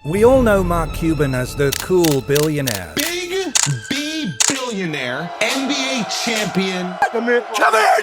We all know Mark Cuban as the cool billionaire. Big B billionaire, NBA champion. Come here,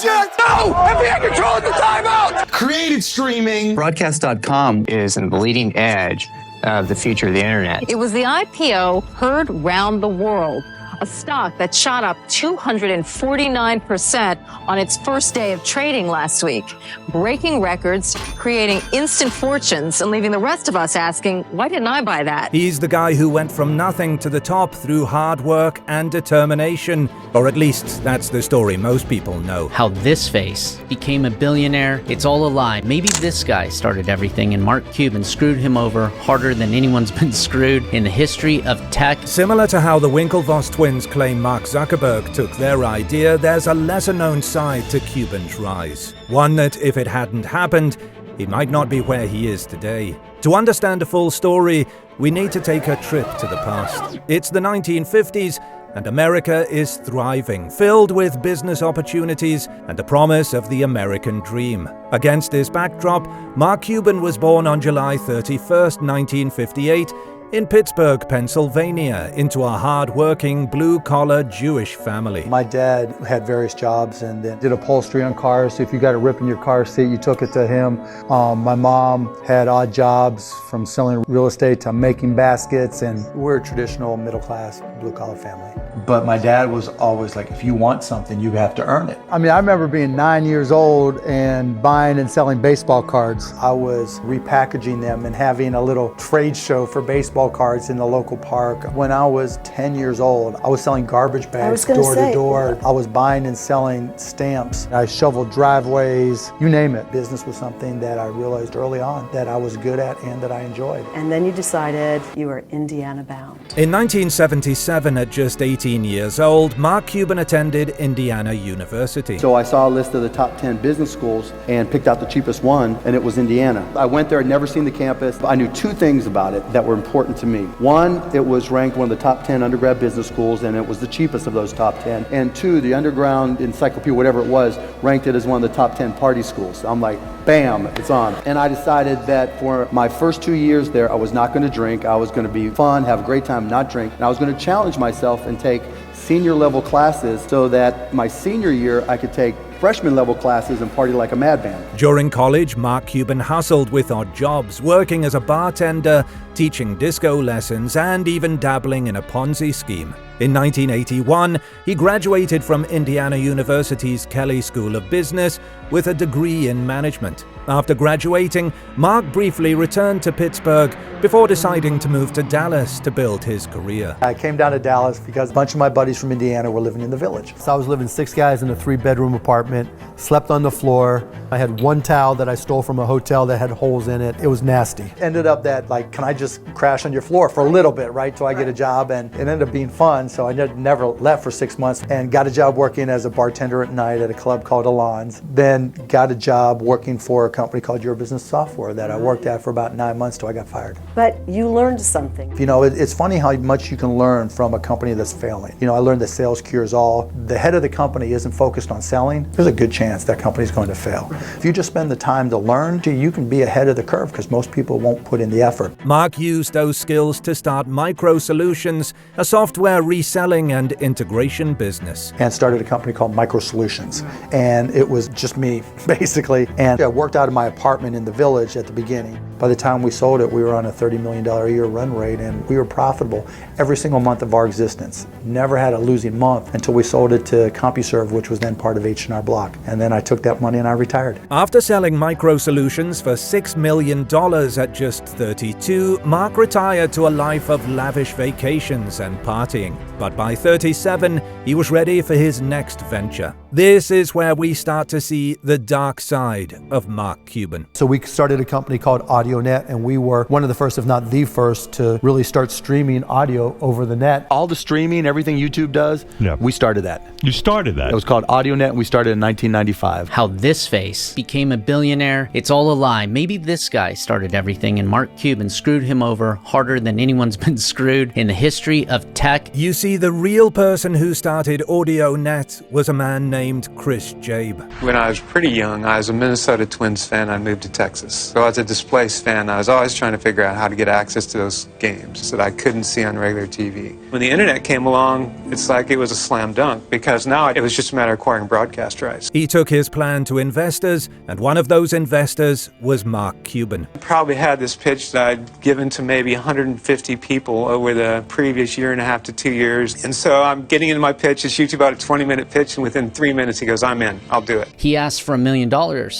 Jet! No! NBA controlling the timeout! Created streaming. Broadcast.com is the leading edge of the future of the internet. It was the IPO heard round the world, a stock that shot up 249% on its first day of trading last week, breaking records, creating instant fortunes, and leaving the rest of us asking, why didn't I buy that? He's the guy who went from nothing to the top through hard work and determination, or at least that's the story most people know. How this face became a billionaire, it's all a lie. Maybe this guy started everything and Mark Cuban screwed him over harder than anyone's been screwed in the history of tech. Similar to how the Winklevoss twins claim Mark Zuckerberg took their idea, there's a lesser-known side to Cuban's rise. One that, if it hadn't happened, he might not be where he is today. To understand the full story, we need to take a trip to the past. It's the 1950s, and America is thriving, filled with business opportunities and the promise of the American dream. Against this backdrop, Mark Cuban was born on July 31st, 1958, in Pittsburgh, Pennsylvania, into a hard-working, blue-collar Jewish family. My dad had various jobs and then did upholstery on cars, so if you got a rip in your car seat, you took it to him. My mom had odd jobs, from selling real estate to making baskets, and we're a traditional middle-class, blue-collar family. But my dad was always like, if you want something, you have to earn it. I mean, I remember being 9 years old and buying and selling baseball cards. I was repackaging them and having a little trade show for baseball cards in the local park. When I was 10 years old, I was selling garbage bags door to door. I was buying and selling stamps. I shoveled driveways, you name it. Business was something that I realized early on that I was good at and that I enjoyed. And then you decided you were Indiana bound. In 1977, at just 18 years old, Mark Cuban attended Indiana University. So I saw a list of the top 10 business schools and picked out the cheapest one, and it was Indiana. I went there, I'd never seen the campus. I knew two things about it that were important to me. One, it was ranked one of the top 10 undergrad business schools, and it was the cheapest of those top 10. And two, the underground encyclopedia, whatever it was, ranked it as one of the top 10 party schools. I'm like, bam, it's on. And I decided that for my first 2 years there, I was not going to drink. I was going to be fun, have a great time, not drink. And I was going to challenge myself and take senior level classes so that my senior year I could take freshman level classes and party like a madman. During college, Mark Cuban hustled with odd jobs, working as a bartender, teaching disco lessons, and even dabbling in a Ponzi scheme. In 1981, he graduated from Indiana University's Kelley School of Business with a degree in management. After graduating, Mark briefly returned to Pittsburgh before deciding to move to Dallas to build his career. I came down to Dallas because a bunch of my buddies from Indiana were living in the village. So I was living 6 guys in a 3-bedroom apartment, slept on the floor. I had one towel that I stole from a hotel that had holes in it. It was nasty. Ended up that, like, can I just crash on your floor for a little bit, right, till I get a job? And it ended up being fun, so I never left for 6 months and got a job working as a bartender at night at a club called Alon's. Then got a job working for a company called Your Business Software that I worked at for about 9 months till I got fired. But you learned something. You know, it's funny how much you can learn from a company that's failing. You know, I learned that sales cures all. The head of the company isn't focused on selling, there's a good chance that company's going to fail. If you just spend the time to learn, you can be ahead of the curve because most people won't put in the effort. Mark used those skills to start Micro Solutions, a software reselling and integration business. And started a company called Micro Solutions. And it was just me, basically. And I worked out of my apartment in the village at the beginning. By the time we sold it, we were on a $30 million a year run rate, and we were profitable every single month of our existence. Never had a losing month until we sold it to CompuServe, which was then part of H&R Block. And then I took that money and I retired. After selling Micro Solutions for $6 million at just 32, Mark retired to a life of lavish vacations and partying. But by 37, he was ready for his next venture. This is where we start to see the dark side of Mark Cuban. So we started a company called AudioNet, and we were one of the first, if not the first, to really start streaming audio over the net. All the streaming, everything YouTube does, we started that. You started that? It was called AudioNet, and we started in 1995. How this face became a billionaire, it's all a lie. Maybe this guy started everything and Mark Cuban screwed him over harder than anyone's been screwed in the history of tech. You see, the real person who started AudioNet was a man named named Chris Jabe. When I was pretty young, I was a Minnesota Twins fan. I moved to Texas. So as a displaced fan, I was always trying to figure out how to get access to those games that I couldn't see on regular TV. When the internet came along, it's like it was a slam dunk, because now it was just a matter of acquiring broadcast rights. He took his plan to investors, and one of those investors was Mark Cuban. I probably had this pitch that I'd given to maybe 150 people over the previous year and a half to 2 years. And so I'm getting into my pitch. It's usually about a 20-minute pitch, and within 3 minutes he goes, "I'm in. I'll do it." He asked for $1 million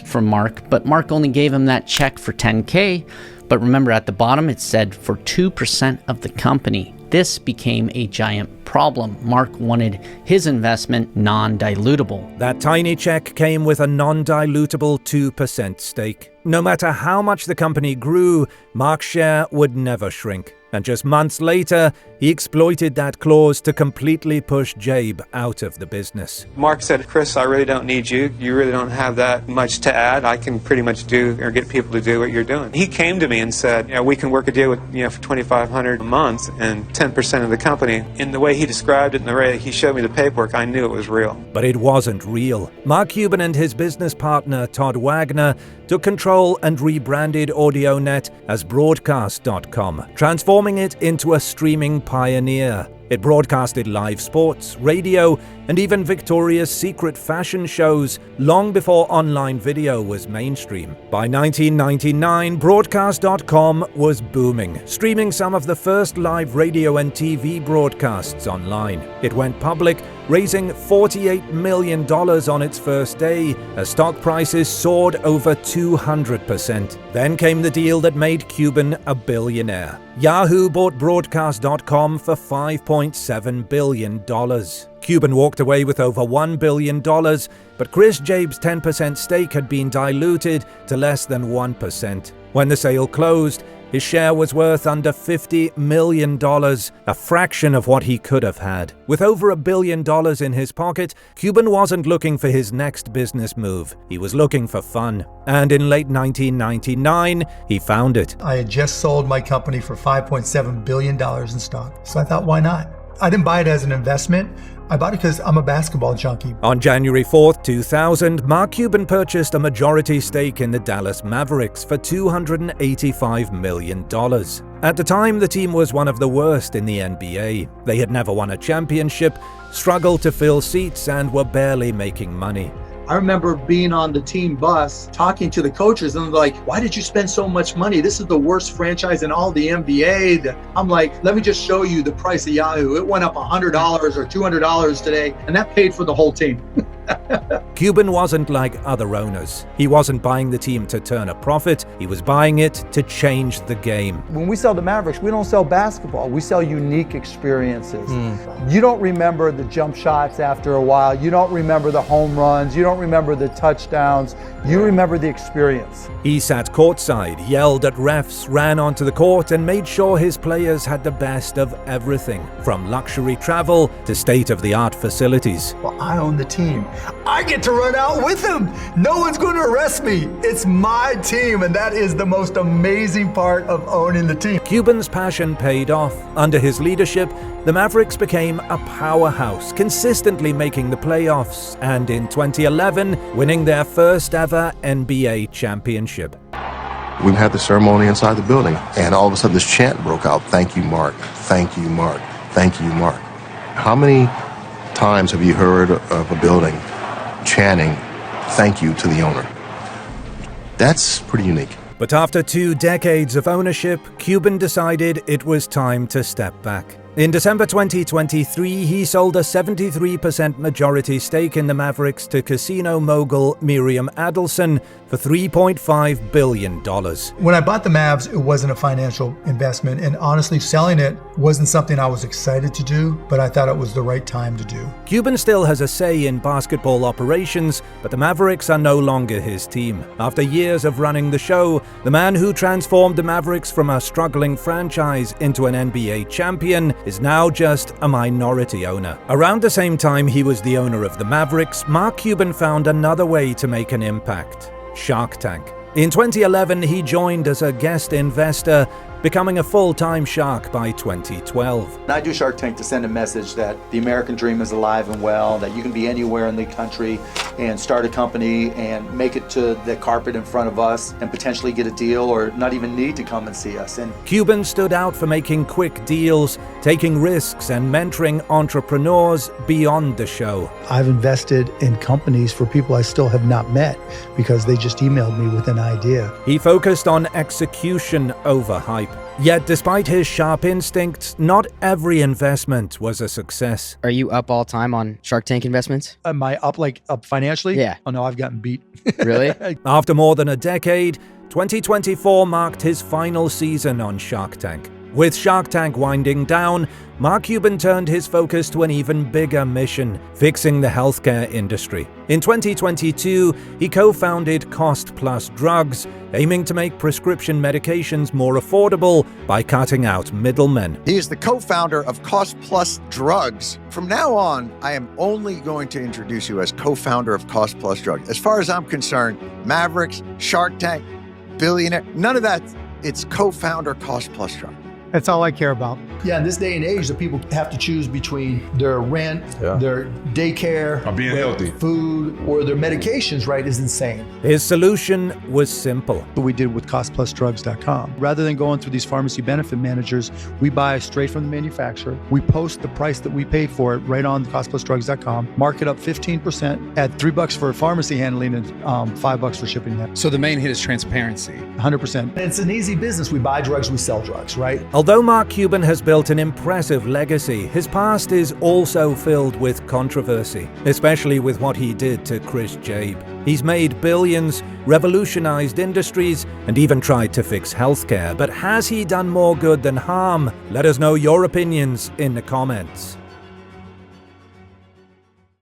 from Mark, but Mark only gave him that check for $10K. But remember, at the bottom it said for 2% of the company. This became a giant problem. Mark wanted his investment non-dilutable. That tiny check came with a non-dilutable 2% stake. No matter how much the company grew, Mark's share would never shrink. And just months later, he exploited that clause to completely push Jabe out of the business. Mark said, "Chris, I really don't need you. You really don't have that much to add. I can pretty much do or get people to do what you're doing." He came to me and said, "We can work a deal with for $2,500 a month and 10% of the company." In the way he described it and the way he showed me the paperwork, I knew it was real. But it wasn't real. Mark Cuban and his business partner, Todd Wagner, took control and rebranded AudioNet as Broadcast.com, transforming it into a streaming pioneer. It broadcasted live sports, radio, and even Victoria's Secret fashion shows long before online video was mainstream. By 1999, Broadcast.com was booming, streaming some of the first live radio and TV broadcasts online. It went public, raising $48 million on its first day, as stock prices soared over 200%. Then came the deal that made Cuban a billionaire. Yahoo bought Broadcast.com for $5.7 billion. Cuban walked away with over $1 billion, but Chris Jabe's 10% stake had been diluted to less than 1%. When the sale closed, his share was worth under $50 million, a fraction of what he could have had. With over $1 billion in his pocket, Cuban wasn't looking for his next business move. He was looking for fun. And in late 1999, he found it. I had just sold my company for $5.7 billion in stock. So I thought, why not? I didn't buy it as an investment. I bought it because I'm a basketball junkie. On January 4th, 2000, Mark Cuban purchased a majority stake in the Dallas Mavericks for $285 million. At the time, the team was one of the worst in the NBA. They had never won a championship, struggled to fill seats, and were barely making money. I remember being on the team bus, talking to the coaches, and they're like, "Why did you spend so much money? This is the worst franchise in all the NBA." I'm like, "Let me just show you the price of Yahoo. It went up $100 or $200 today, and that paid for the whole team." Cuban wasn't like other owners. He wasn't buying the team to turn a profit. He was buying it to change the game. When we sell the Mavericks, we don't sell basketball. We sell unique experiences. You don't remember the jump shots after a while. You don't remember the home runs. You don't remember the touchdowns. You remember the experience. He sat courtside, yelled at refs, ran onto the court, and made sure his players had the best of everything, from luxury travel to state-of-the-art facilities. Well, I own the team. I get to run out with them. No one's going to arrest me. It's my team, and that is the most amazing part of owning the team. Cuban's passion paid off. Under his leadership, the Mavericks became a powerhouse, consistently making the playoffs, and in 2011, winning their first ever NBA championship. We had the ceremony inside the building, and all of a sudden this chant broke out, "Thank you, Mark. Thank you, Mark. Thank you, Mark." How many times have you heard of a building chanting, "Thank you" to the owner? That's pretty unique. But after 2 decades of ownership, Cuban decided it was time to step back. In December 2023, he sold a 73% majority stake in the Mavericks to casino mogul Miriam Adelson for $3.5 billion. When I bought the Mavs, it wasn't a financial investment, and honestly, selling it wasn't something I was excited to do, but I thought it was the right time to do. Cuban still has a say in basketball operations, but the Mavericks are no longer his team. After years of running the show, the man who transformed the Mavericks from a struggling franchise into an NBA champion is now just a minority owner. Around the same time he was the owner of the Mavericks, Mark Cuban found another way to make an impact: Shark Tank. In 2011, he joined as a guest investor becoming a full-time shark by 2012. I do Shark Tank to send a message that the American dream is alive and well, that you can be anywhere in the country and start a company and make it to the carpet in front of us and potentially get a deal or not even need to come and see us. And Cuban stood out for making quick deals, taking risks, and mentoring entrepreneurs beyond the show. I've invested in companies for people I still have not met because they just emailed me with an idea. He focused on execution over hype. Yet despite his sharp instincts, not every investment was a success. Are you up all time on Shark Tank investments? Am I up financially? Yeah. Oh no, I've gotten beat. Really? After more than a decade, 2024 marked his final season on Shark Tank. With Shark Tank winding down, Mark Cuban turned his focus to an even bigger mission, fixing the healthcare industry. In 2022, he co-founded Cost Plus Drugs, aiming to make prescription medications more affordable by cutting out middlemen. He is the co-founder of Cost Plus Drugs. From now on, I am only going to introduce you as co-founder of Cost Plus Drugs. As far as I'm concerned, Mavericks, Shark Tank, Billionaire, none of that. It's co-founder Cost Plus Drugs. That's all I care about. yeah, in this day and age, the people have to choose between their rent, their daycare, Or being healthy. food, or their medications, right, is insane. His solution was simple. What we did with costplusdrugs.com. Rather than going through these pharmacy benefit managers, we buy straight from the manufacturer. We post the price that we paid for it right on costplusdrugs.com, mark it up 15%, add $3 for pharmacy handling and $5 for shipping that. So the main hit is transparency. 100%. It's an easy business. We buy drugs, we sell drugs, right? Although Mark Cuban has built an impressive legacy, his past is also filled with controversy, especially with what he did to Chris Jabe. He's made billions, revolutionized industries, and even tried to fix healthcare. But has he done more good than harm? Let us know your opinions in the comments.